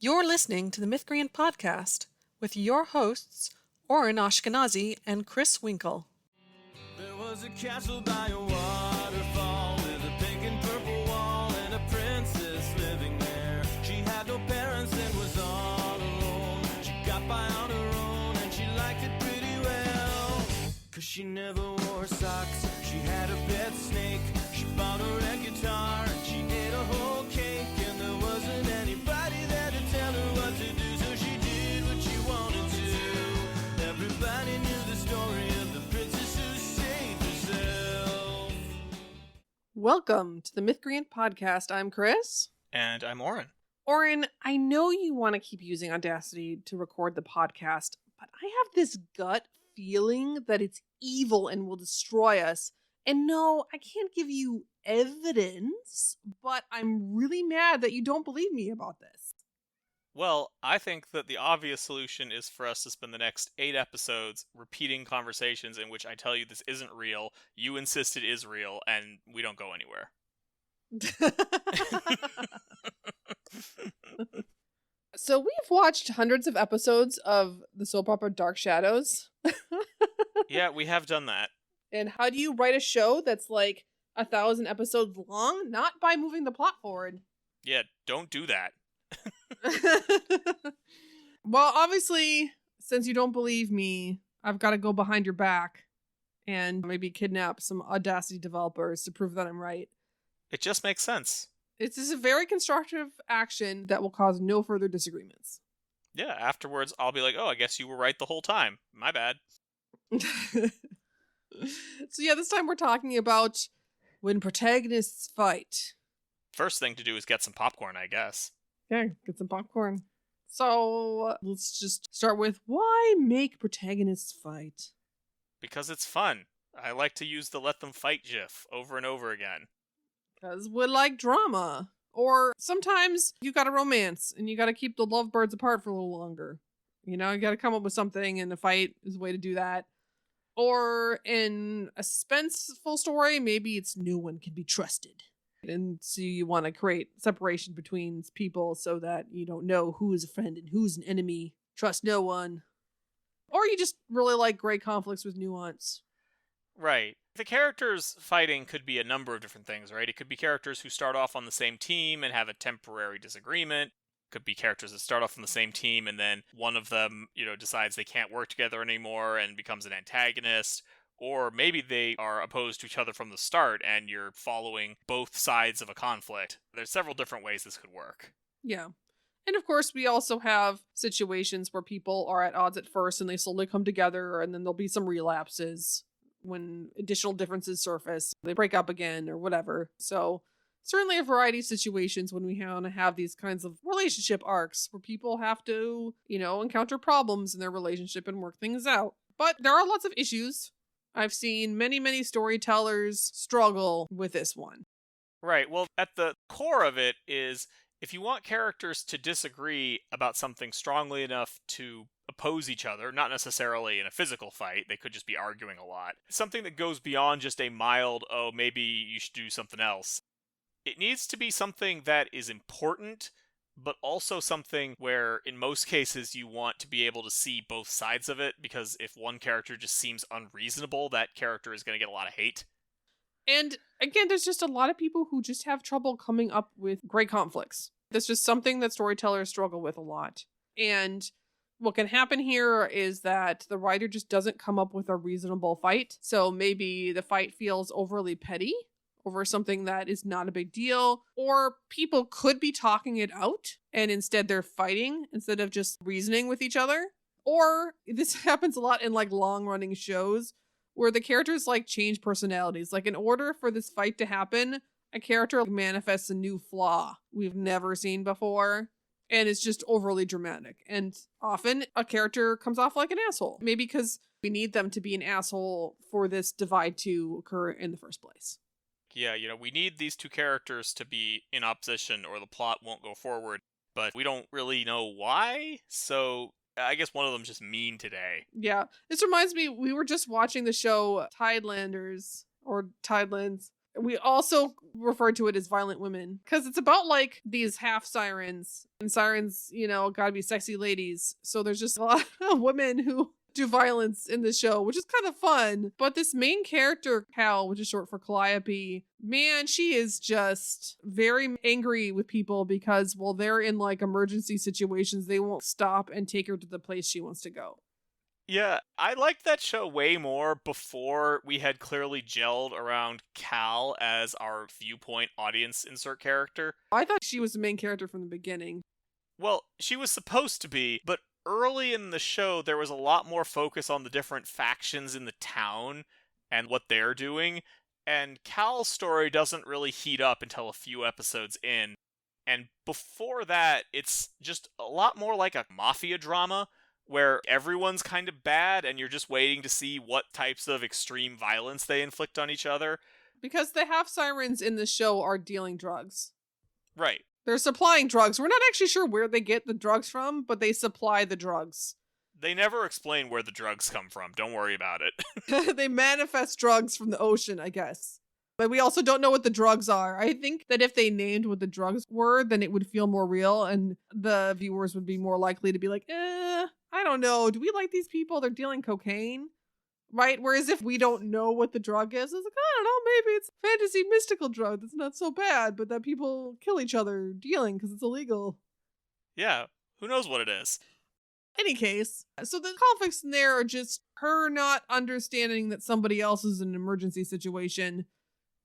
You're listening to the Mythcreant podcast with your hosts, Oren Ashkenazi and Chris Winkle. There was a castle by a waterfall with a pink and purple wall and a princess living there. She had no parents and was all alone. She got by on her own and she liked it pretty well. 'Cause she never wore socks. She had a pet snake. She bought her a guitar and she ate a whole cake. And there wasn't anybody there to tell her what to do, so she did what she wanted to. Everybody knew the story of the princess who saved herself. Welcome to the Mythcreant podcast. I'm Chris. And I'm Oren. Oren, I know you want to keep using Audacity to record the podcast, but I have this gut feeling that it's evil and will destroy us. And no, I can't give you evidence, but I'm really mad that you don't believe me about this. Well, I think that the obvious solution is for us to spend the next 8 episodes repeating conversations in which I tell you this isn't real, you insist it is real, and we don't go anywhere. So we've watched hundreds of episodes of the soap opera Dark Shadows. Yeah, we have done that. And how do you write a show that's like 1,000 episodes long? Not by moving the plot forward. Yeah, don't do that. Well, obviously, since you don't believe me, I've got to go behind your back and maybe kidnap some Audacity developers to prove that I'm right. It just makes sense. It's just a very constructive action that will cause no further disagreements. Yeah, afterwards I'll be like, oh, I guess you were right the whole time. My bad. So yeah, this time we're talking about when protagonists fight. First thing to do is get some popcorn, I guess. Okay, get some popcorn. So let's just start with, why make protagonists fight? Because it's fun. I like to use the let them fight gif over and over again. Because we like drama. Or sometimes you got a romance and you got to keep the lovebirds apart for a little longer. You know, you got to come up with something, and the fight is a way to do that. Or in a suspenseful story, maybe it's no one can be trusted. And so you want to create separation between people so that you don't know who is a friend and who's an enemy. Trust no one. Or you just really like great conflicts with nuance. Right. The characters fighting could be a number of different things, right? It could be characters who start off on the same team and have a temporary disagreement. Could be characters that start off on the same team and then one of them, decides they can't work together anymore and becomes an antagonist. Or maybe they are opposed to each other from the start and you're following both sides of a conflict. There's several different ways this could work. Yeah. And of course, we also have situations where people are at odds at first and they slowly come together, and then there'll be some relapses when additional differences surface. They break up again or whatever. So certainly a variety of situations when we want to have these kinds of relationship arcs where people have to, encounter problems in their relationship and work things out. But there are lots of issues. I've seen many, many storytellers struggle with this one. Right. Well, at the core of it is if you want characters to disagree about something strongly enough to oppose each other, not necessarily in a physical fight, they could just be arguing a lot. Something that goes beyond just a mild, oh, maybe you should do something else. It needs to be something that is important, but also something where, in most cases, you want to be able to see both sides of it, because if one character just seems unreasonable, that character is going to get a lot of hate. And again, there's just a lot of people who just have trouble coming up with great conflicts. That's just something that storytellers struggle with a lot. And what can happen here is that the writer just doesn't come up with a reasonable fight. So maybe the fight feels overly petty over something that is not a big deal, or people could be talking it out and instead they're fighting instead of just reasoning with each other. Or this happens a lot in like long running shows where the characters like change personalities. Like in order for this fight to happen, a character manifests a new flaw we've never seen before. And it's just overly dramatic. And often a character comes off like an asshole. Maybe because we need them to be an asshole for this divide to occur in the first place. Yeah, we need these two characters to be in opposition or the plot won't go forward. But we don't really know why, so I guess one of them's just mean today. Yeah. This reminds me, we were just watching the show Tidelanders, or Tidelands. We also refer to it as violent women because it's about like these half sirens, and sirens, gotta be sexy ladies. So there's just a lot of women who do violence in the show, which is kind of fun. But this main character, Cal, which is short for Calliope, man, she is just very angry with people because while they're in like emergency situations, they won't stop and take her to the place she wants to go. Yeah, I liked that show way more before we had clearly gelled around Cal as our viewpoint audience insert character. I thought she was the main character from the beginning. Well, she was supposed to be, but early in the show there was a lot more focus on the different factions in the town and what they're doing, and Cal's story doesn't really heat up until a few episodes in. And before that, it's just a lot more like a mafia drama, where everyone's kind of bad and you're just waiting to see what types of extreme violence they inflict on each other. Because the half sirens in the show are dealing drugs. Right. They're supplying drugs. We're not actually sure where they get the drugs from, but they supply the drugs. They never explain where the drugs come from. Don't worry about it. They manifest drugs from the ocean, I guess. But we also don't know what the drugs are. I think that if they named what the drugs were, then it would feel more real and the viewers would be more likely to be like, I don't know. Do we like these people? They're dealing cocaine, right? Whereas if we don't know what the drug is, it's like, I don't know, maybe it's a fantasy mystical drug that's not so bad, but that people kill each other dealing because it's illegal. Yeah, who knows what it is? Any case, so the conflicts in there are just her not understanding that somebody else is in an emergency situation.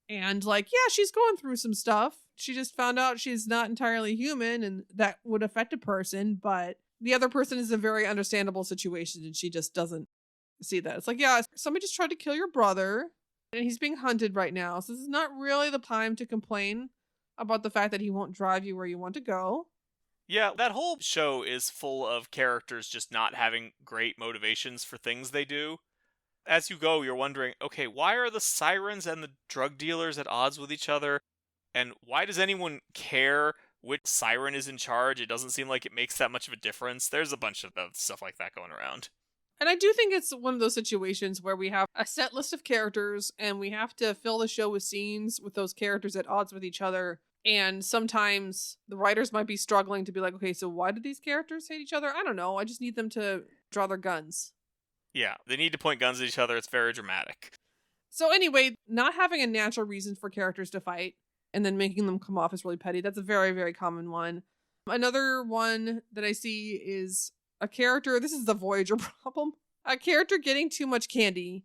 And like, yeah, she's going through some stuff. She just found out she's not entirely human and that would affect a person, but the other person is a very understandable situation and she just doesn't see that. It's like, yeah, somebody just tried to kill your brother and he's being hunted right now. So this is not really the time to complain about the fact that he won't drive you where you want to go. Yeah, that whole show is full of characters just not having great motivations for things they do. As you go, you're wondering, okay, why are the sirens and the drug dealers at odds with each other? And why does anyone care which siren is in charge? It doesn't seem like it makes that much of a difference. There's a bunch of stuff like that going around. And I do think it's one of those situations where we have a set list of characters and we have to fill the show with scenes with those characters at odds with each other. And sometimes the writers might be struggling to be like, okay, so why do these characters hate each other? I don't know. I just need them to draw their guns. Yeah, they need to point guns at each other. It's very dramatic. So anyway, not having a natural reason for characters to fight and then making them come off as really petty, that's a very, very common one. Another one that I see is a character, this is the Voyager problem, a character getting too much candy.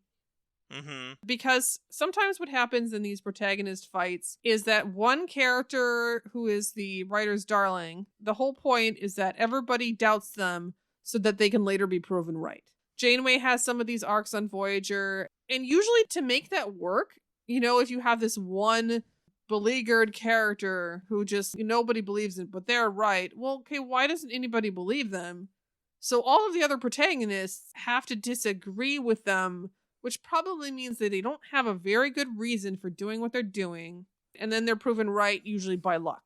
Mm-hmm. Because sometimes what happens in these protagonist fights is that one character who is the writer's darling, the whole point is that everybody doubts them so that they can later be proven right. Janeway has some of these arcs on Voyager, and usually to make that work, if you have this one beleaguered character who just nobody believes in, but they're right, well, okay, why doesn't anybody believe them? So all of the other protagonists have to disagree with them, which probably means that they don't have a very good reason for doing what they're doing, and then they're proven right, usually by luck.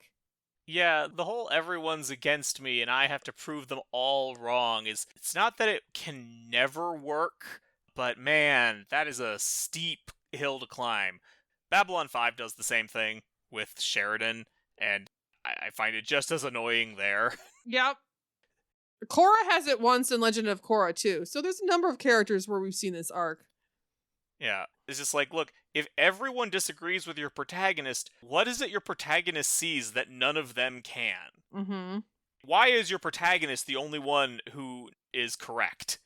Yeah, the whole everyone's against me and I have to prove them all wrong it's not that it can never work, but man, that is a steep hill to climb. Babylon 5 does the same thing with Sheridan, and I find it just as annoying there. Yep. Korra has it once in Legend of Korra too, so there's a number of characters where we've seen this arc. Yeah, it's just like, look, if everyone disagrees with your protagonist, what is it your protagonist sees that none of them can? Mm-hmm. Why is your protagonist the only one who is correct?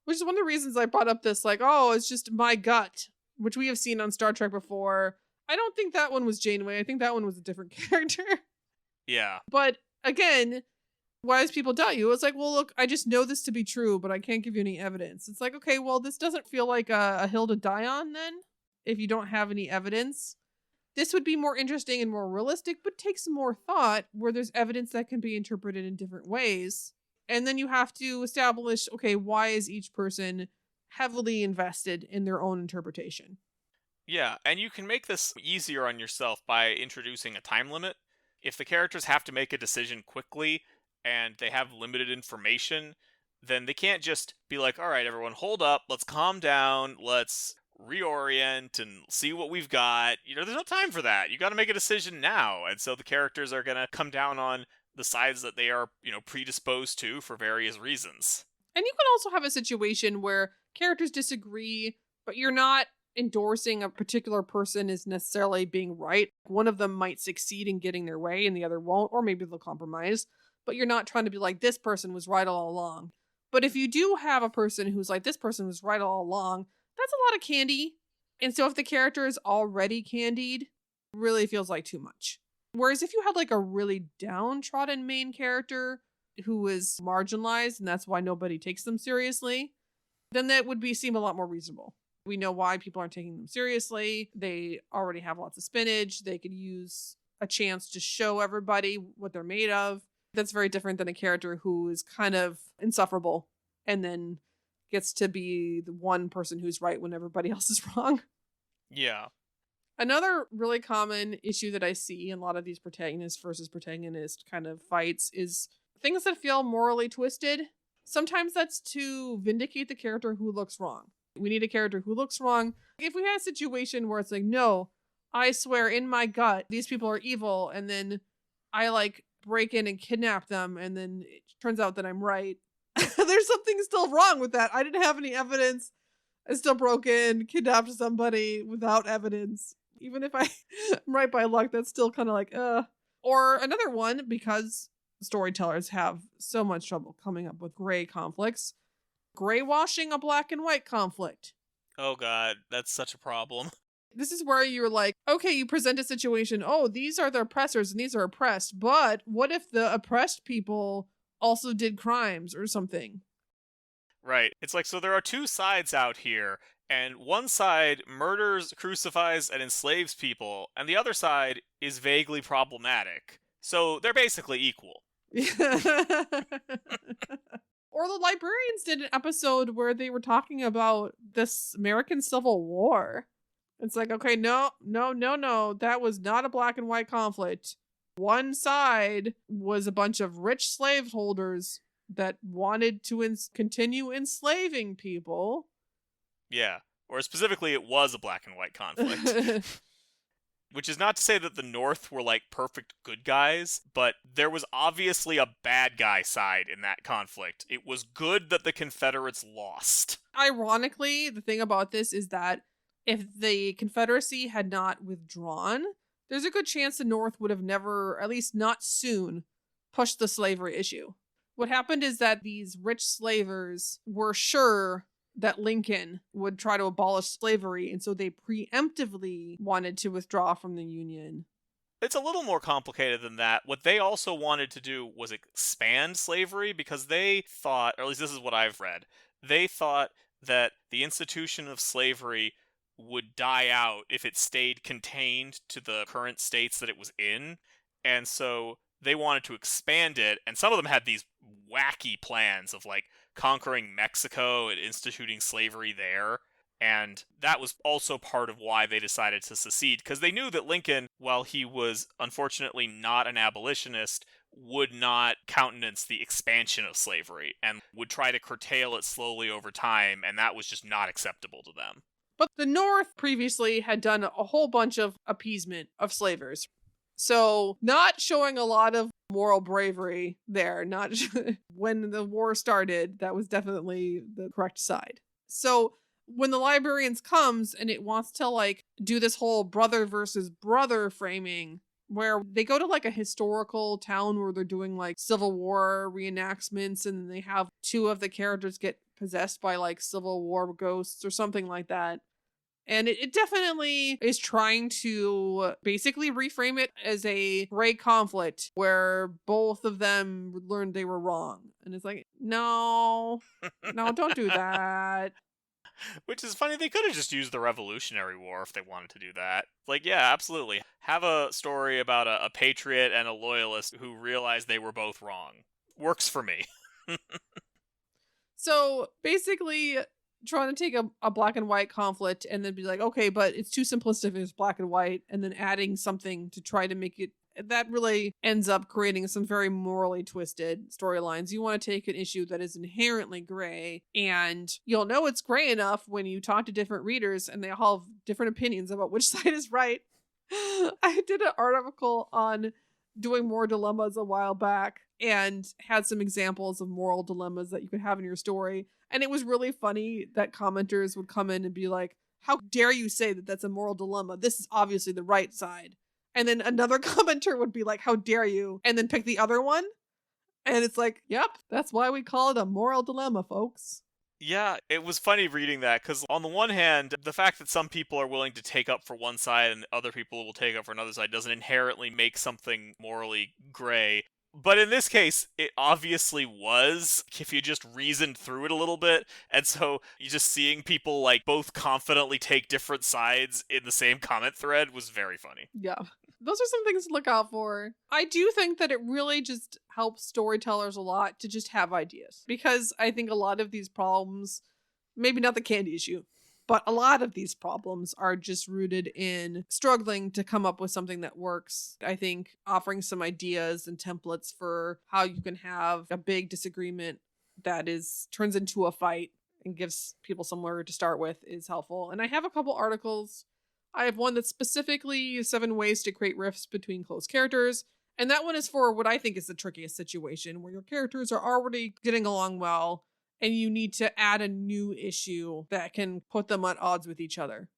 Which is one of the reasons I brought up this, like, oh, it's just my gut, which we have seen on Star Trek before. I don't think that one was Janeway. I think that one was a different character. Yeah. But again, why does people doubt you? It's like, well, look, I just know this to be true, but I can't give you any evidence. It's like, okay, well, this doesn't feel like a hill to die on then, if you don't have any evidence. This would be more interesting and more realistic, but take some more thought where there's evidence that can be interpreted in different ways. And then you have to establish, okay, why is each person heavily invested in their own interpretation? Yeah, and you can make this easier on yourself by introducing a time limit. If the characters have to make a decision quickly, and they have limited information, then they can't just be like, all right, everyone, hold up, let's calm down, let's reorient and see what we've got. There's no time for that. You got to make a decision now. And so the characters are going to come down on the sides that they are, predisposed to for various reasons. And you can also have a situation where characters disagree, but you're not endorsing a particular person as necessarily being right. One of them might succeed in getting their way and the other won't, or maybe they'll compromise, but you're not trying to be like, this person was right all along. But if you do have a person who's like, this person was right all along, that's a lot of candy. And so if the character is already candied, it really feels like too much. Whereas if you had like a really downtrodden main character who is marginalized and that's why nobody takes them seriously, then that would seem a lot more reasonable. We know why people aren't taking them seriously. They already have lots of spinach. They could use a chance to show everybody what they're made of. That's very different than a character who is kind of insufferable and then gets to be the one person who's right when everybody else is wrong. Yeah. Another really common issue that I see in a lot of these protagonist versus protagonist kind of fights is things that feel morally twisted. Sometimes that's to vindicate the character who looks wrong. We need a character who looks wrong. If we had a situation where it's like, no, I swear in my gut, these people are evil, and then I like break in and kidnap them, and then it turns out that I'm right. There's something still wrong with that. I didn't have any evidence. I still broke in, kidnapped somebody without evidence. Even if I'm right by luck, that's still kind of like, Or another one, because storytellers have so much trouble coming up with gray conflicts. Gray washing a black and white conflict. Oh God, that's such a problem. This is where you're like, okay, you present a situation. Oh, these are the oppressors and these are oppressed. But what if the oppressed people also did crimes or something? Right. It's like, so there are two sides out here, and one side murders, crucifies, and enslaves people, and the other side is vaguely problematic. So they're basically equal. Or the Librarians did an episode where they were talking about this American Civil War. It's like, okay, no. That was not a black and white conflict. One side was a bunch of rich slaveholders that wanted to continue enslaving people. Yeah. Or specifically, it was a black and white conflict. Which is not to say that the North were like perfect good guys, but there was obviously a bad guy side in that conflict. It was good that the Confederates lost. Ironically, the thing about this is that if the Confederacy had not withdrawn, there's a good chance the North would have never, at least not soon, pushed the slavery issue. What happened is that these rich slavers were sure that Lincoln would try to abolish slavery, and so they preemptively wanted to withdraw from the Union. It's a little more complicated than that. What they also wanted to do was expand slavery because they thought, or at least this is what I've read, they thought that the institution of slavery would die out if it stayed contained to the current states that it was in, and so they wanted to expand it, and some of them had these wacky plans of like conquering Mexico and instituting slavery there. And that was also part of why they decided to secede, because they knew that Lincoln, while he was unfortunately not an abolitionist, would not countenance the expansion of slavery and would try to curtail it slowly over time, and that was just not acceptable to them. But the North previously had done a whole bunch of appeasement of slavers. So not showing a lot of moral bravery there. Not when the war started, that was definitely the correct side. So when the Librarians comes and it wants to like do this whole brother versus brother framing, where they go to like a historical town where they're doing like Civil War reenactments, and they have two of the characters get possessed by like Civil War ghosts or something like that. And it definitely is trying to basically reframe it as a great conflict where both of them learned they were wrong. And it's like, no, don't do that. Which is funny, they could have just used the Revolutionary War if they wanted to do that. Like, yeah, absolutely. Have a story about a patriot and a loyalist who realized they were both wrong. Works for me. So basically, trying to take a black and white conflict and then be like, okay, but it's too simplistic if it's black and white, and then adding something to try to make it that really ends up creating some very morally twisted storylines. You want to take an issue that is inherently gray, and you'll know it's gray enough when you talk to different readers and they all have different opinions about which side is right. I did an article on doing more dilemmas a while back and had some examples of moral dilemmas that you could have in your story. And it was really funny that commenters would come in and be like, how dare you say that that's a moral dilemma? This is obviously the right side. And then another commenter would be like, how dare you? And then pick the other one. And it's like, yep, that's why we call it a moral dilemma, folks. Yeah, it was funny reading that, because on the one hand, the fact that some people are willing to take up for one side and other people will take up for another side doesn't inherently make something morally gray. But in this case, it obviously was, if you just reasoned through it a little bit. And so you just seeing people like both confidently take different sides in the same comment thread was very funny. Yeah. Those are some things to look out for. I do think that it really just helps storytellers a lot to just have ideas. Because I think a lot of these problems, maybe not the candy issue, but a lot of these problems are just rooted in struggling to come up with something that works. I think offering some ideas and templates for how you can have a big disagreement that turns into a fight and gives people somewhere to start with is helpful. And I have a couple articles. I have one that's specifically 7 ways to create rifts between close characters. And that one is for what I think is the trickiest situation, where your characters are already getting along well, and you need to add a new issue that can put them at odds with each other.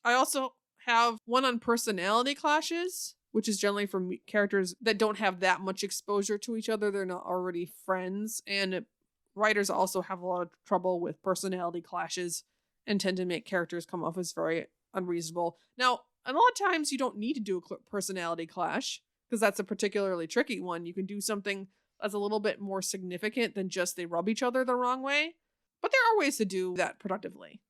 I also have one on personality clashes, which is generally for characters that don't have that much exposure to each other. They're not already friends. And writers also have a lot of trouble with personality clashes and tend to make characters come off as very unreasonable. Now, a lot of times you don't need to do a personality clash, because that's a particularly tricky one. You can do something that's a little bit more significant than just they rub each other the wrong way. But there are ways to do that productively.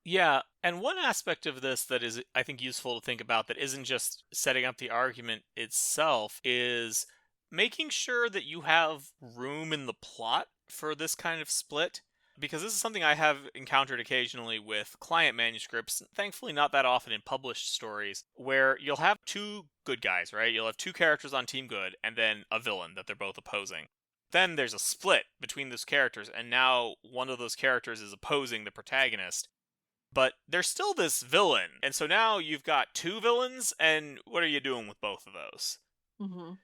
Yeah, and one aspect of this that is, I think, useful to think about that isn't just setting up the argument itself is making sure that you have room in the plot for this kind of split. Because this is something I have encountered occasionally with client manuscripts, thankfully not that often in published stories, where you'll have 2 good guys, right? You'll have 2 characters on Team Good, and then a villain that they're both opposing. Then there's a split between those characters, and now one of those characters is opposing the protagonist. But there's still this villain, and so now you've got 2 villains, and what are you doing with both of those? Mm-hmm.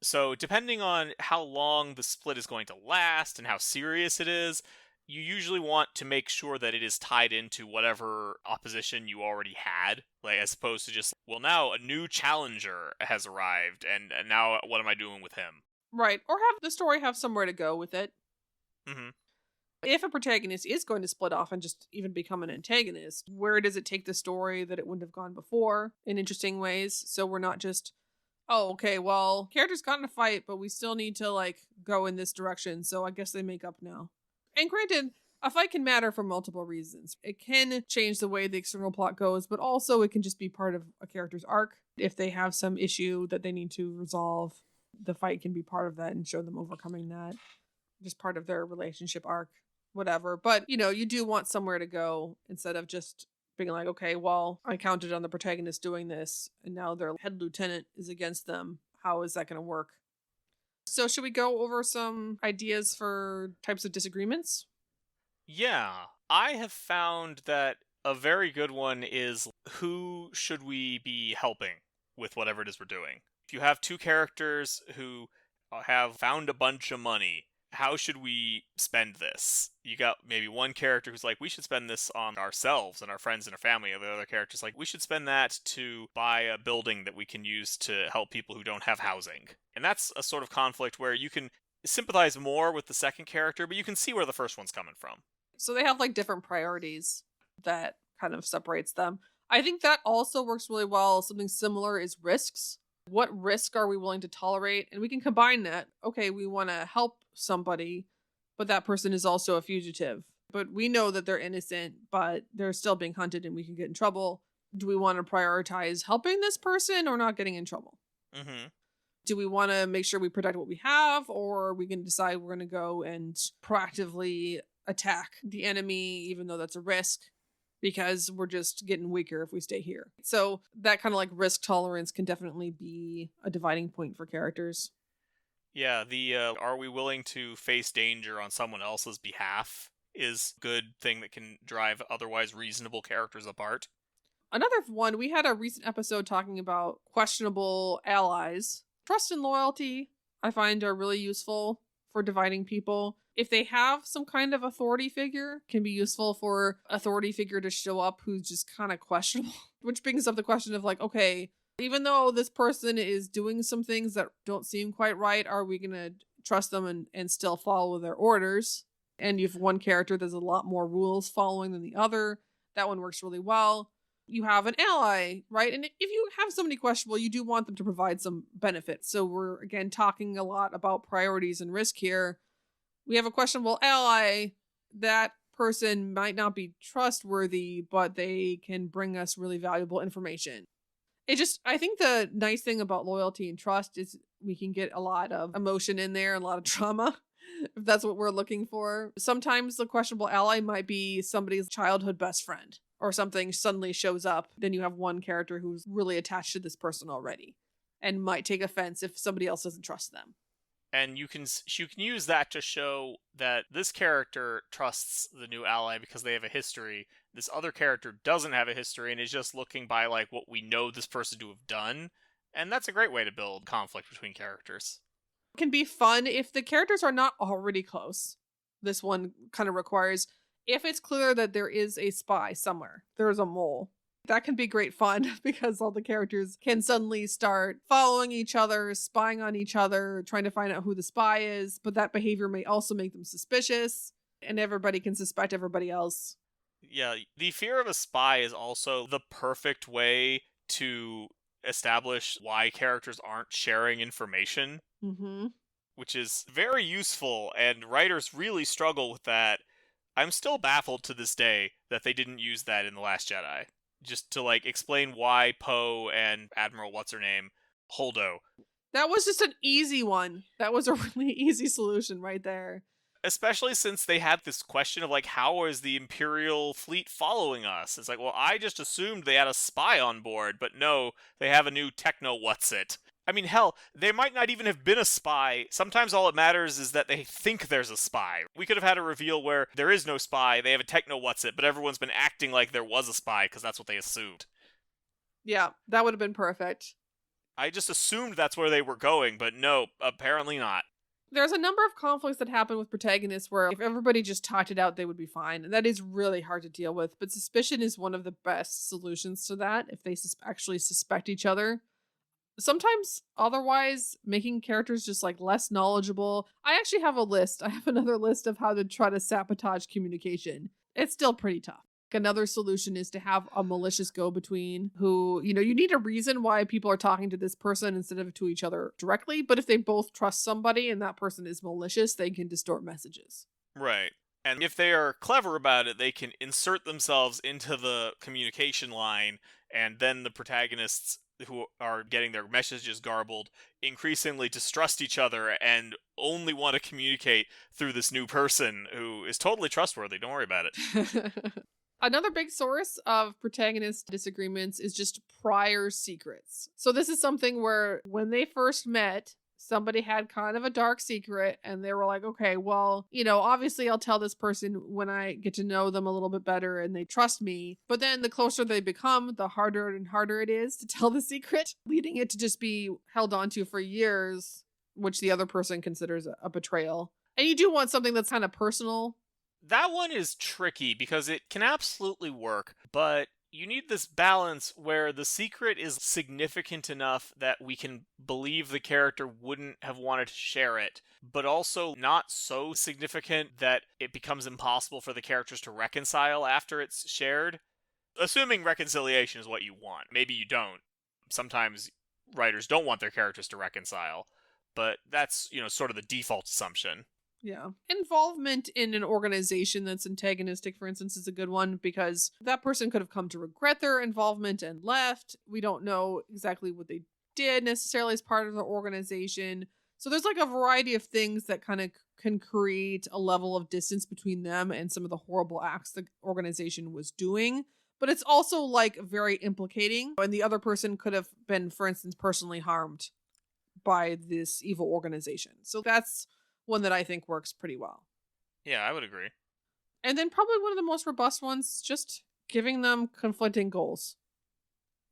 So depending on how long the split is going to last and how serious it is, you usually want to make sure that it is tied into whatever opposition you already had, like as opposed to just, well, now a new challenger has arrived, and now what am I doing with him? Right. Or have the story have somewhere to go with it. Mm-hmm. If a protagonist is going to split off and just even become an antagonist, where does it take the story that it wouldn't have gone before in interesting ways? So we're not just, oh, okay, well, characters got in a fight, but we still need to, go in this direction, so I guess they make up now. And granted, a fight can matter for multiple reasons. It can change the way the external plot goes, but also it can just be part of a character's arc. If they have some issue that they need to resolve, the fight can be part of that and show them overcoming that. Just part of their relationship arc, whatever. But, you do want somewhere to go instead of just being like, okay, well, I counted on the protagonist doing this, and now their head lieutenant is against them. How is that going to work? So should we go over some ideas for types of disagreements? Yeah, I have found that a very good one is, who should we be helping with whatever it is we're doing? If you have 2 characters who have found a bunch of money, how should we spend this? You got maybe one character who's like, we should spend this on ourselves and our friends and our family. And the other character's like, we should spend that to buy a building that we can use to help people who don't have housing. And that's a sort of conflict where you can sympathize more with the second character, but you can see where the first one's coming from. So they have different priorities that kind of separates them. I think that also works really well. Something similar is risks. What risk are we willing to tolerate? And we can combine that. Okay, we want to help somebody, but that person is also a fugitive. But we know that they're innocent, but they're still being hunted and we can get in trouble. Do we want to prioritize helping this person or not getting in trouble? Mm-hmm. Do we want to make sure we protect what we have, or are we going to decide we're going to go and proactively attack the enemy, even though that's a risk? because we're just getting weaker if we stay here. So that kind of like risk tolerance can definitely be a dividing point for characters. Yeah, the are we willing to face danger on someone else's behalf is a good thing that can drive otherwise reasonable characters apart. Another one, we had a recent episode talking about questionable allies. Trust and loyalty, I find, are really useful for dividing people. If they have some kind of authority figure, can be useful for authority figure to show up who's just kind of questionable. Which brings up the question of like, okay, even though this person is doing some things that don't seem quite right, are we going to trust them and still follow their orders? And you have one character that's a lot more rules following than the other. That one works really well. You have an ally, right? And if you have somebody questionable, you do want them to provide some benefit. So we're, again, talking a lot about priorities and risk here. We have a questionable ally. That person might not be trustworthy, but they can bring us really valuable information. I think the nice thing about loyalty and trust is we can get a lot of emotion in there, a lot of trauma, if that's what we're looking for. Sometimes the questionable ally might be somebody's childhood best friend, or something suddenly shows up. Then you have one character who's really attached to this person already and might take offense if somebody else doesn't trust them. And you can use that to show that this character trusts the new ally because they have a history. This other character doesn't have a history and is just looking by like what we know this person to have done. And that's a great way to build conflict between characters. It can be fun if the characters are not already close. This one kind of requires, if it's clear that there is a spy somewhere, there's a mole. That can be great fun because all the characters can suddenly start following each other, spying on each other, trying to find out who the spy is. But that behavior may also make them suspicious, and everybody can suspect everybody else. Yeah, the fear of a spy is also the perfect way to establish why characters aren't sharing information, which is very useful, and writers really struggle with that. I'm still baffled to this day that they didn't use that in The Last Jedi. Just to, like, explain why Poe and Admiral What's-Her-Name, Holdo. That was just an easy one. That was a really easy solution right there. Especially since they had this question of, like, how is the Imperial fleet following us? It's like, well, I just assumed they had a spy on board, but no, they have a new techno-what's-it. I mean, hell, they might not even have been a spy. Sometimes all it matters is that they think there's a spy. We could have had a reveal where there is no spy, they have a techno-what's-it, but everyone's been acting like there was a spy because that's what they assumed. Yeah, that would have been perfect. I just assumed that's where they were going, but no, apparently not. There's a number of conflicts that happen with protagonists where if everybody just talked it out, they would be fine. And that is really hard to deal with. But suspicion is one of the best solutions to that if they actually suspect each other. Sometimes, otherwise, making characters just like less knowledgeable. I actually have a list. I have another list of how to try to sabotage communication. It's still pretty tough. Another solution is to have a malicious go-between who, you need a reason why people are talking to this person instead of to each other directly. But if they both trust somebody and that person is malicious, they can distort messages. Right. And if they are clever about it, they can insert themselves into the communication line, and then the protagonists who are getting their messages garbled increasingly distrust each other and only want to communicate through this new person who is totally trustworthy. Don't worry about it. Another big source of protagonist disagreements is just prior secrets. So this is something where when they first met, somebody had kind of a dark secret and they were like, okay, well, obviously I'll tell this person when I get to know them a little bit better and they trust me. But then the closer they become, the harder and harder it is to tell the secret, leading it to just be held onto for years, which the other person considers a betrayal. And you do want something that's kind of personal. That one is tricky because it can absolutely work, but you need this balance where the secret is significant enough that we can believe the character wouldn't have wanted to share it, but also not so significant that it becomes impossible for the characters to reconcile after it's shared. Assuming reconciliation is what you want. Maybe you don't. Sometimes writers don't want their characters to reconcile, but that's, sort of the default assumption. Yeah. Involvement in an organization that's antagonistic, for instance, is a good one because that person could have come to regret their involvement and left. We don't know exactly what they did necessarily as part of the organization. So there's like a variety of things that kind of can create a level of distance between them and some of the horrible acts the organization was doing. But it's also like very implicating. And the other person could have been, for instance, personally harmed by this evil organization. So that's one that I think works pretty well. Yeah, I would agree. And then probably one of the most robust ones, just giving them conflicting goals.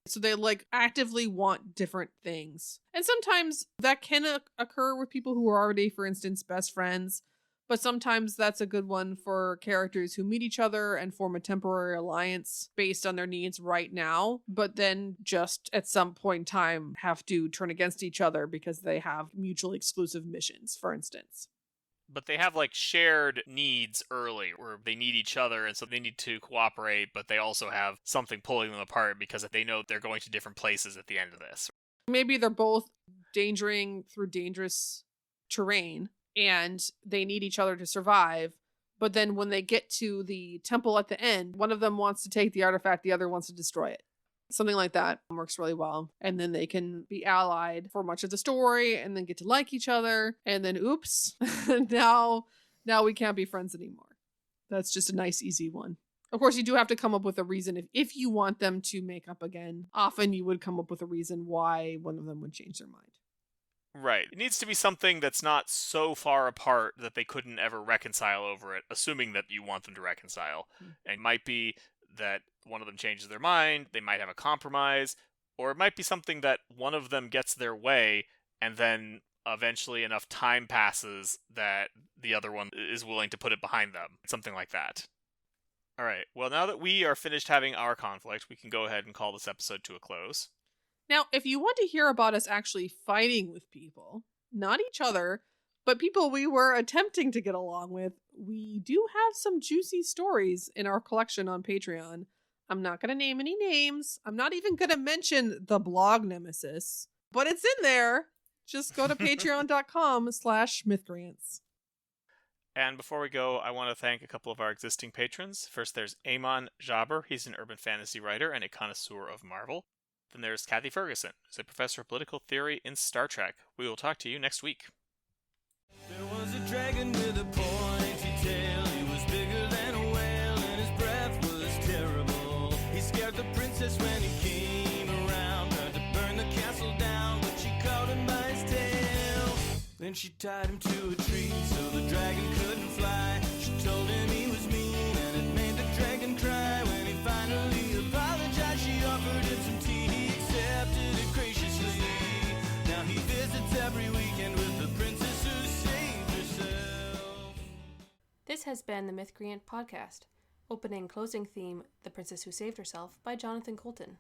So they like actively want different things. And sometimes that can occur with people who are already, for instance, best friends. But sometimes that's a good one for characters who meet each other and form a temporary alliance based on their needs right now, but then just at some point in time have to turn against each other because they have mutually exclusive missions, for instance. But they have like shared needs early where they need each other and so they need to cooperate, but they also have something pulling them apart because they know they're going to different places at the end of this. Maybe they're both dangering through dangerous terrain and they need each other to survive. But then when they get to the temple at the end, one of them wants to take the artifact, the other wants to destroy it. Something like that works really well. And then they can be allied for much of the story and then get to like each other. And then, oops, now we can't be friends anymore. That's just a nice, easy one. Of course, you do have to come up with a reason. If you want them to make up again, often you would come up with a reason why one of them would change their mind. Right. It needs to be something that's not so far apart that they couldn't ever reconcile over it, assuming that you want them to reconcile. And it might be that one of them changes their mind, they might have a compromise, or it might be something that one of them gets their way, and then eventually enough time passes that the other one is willing to put it behind them. Something like that. Alright, well now that we are finished having our conflict, we can go ahead and call this episode to a close. Now, if you want to hear about us actually fighting with people, not each other, but people we were attempting to get along with, we do have some juicy stories in our collection on Patreon. I'm not going to name any names. I'm not even going to mention the blog nemesis, but it's in there. Just go to patreon.com/Mythcreants. And before we go, I want to thank a couple of our existing patrons. First, there's Amon Jaber. He's an urban fantasy writer and a connoisseur of Marvel. Then there's Kathy Ferguson, who's a professor of political theory in Star Trek. We will talk to you next week. There was a dragon with a pointy tail. He was bigger than a whale and his breath was terrible. He scared the princess when he came around. Tried to burn the castle down, but she caught him by his tail. Then she tied him to a tree so the dragon couldn't fly. She told him he was mean and it made the dragon cry. When he finally apologized, she offered him some tea. He accepted it graciously. Now he visits every weekend with the princess who saved herself. This has been the Mythcreant podcast. Opening and closing theme, The Princess Who Saved Herself by Jonathan Colton.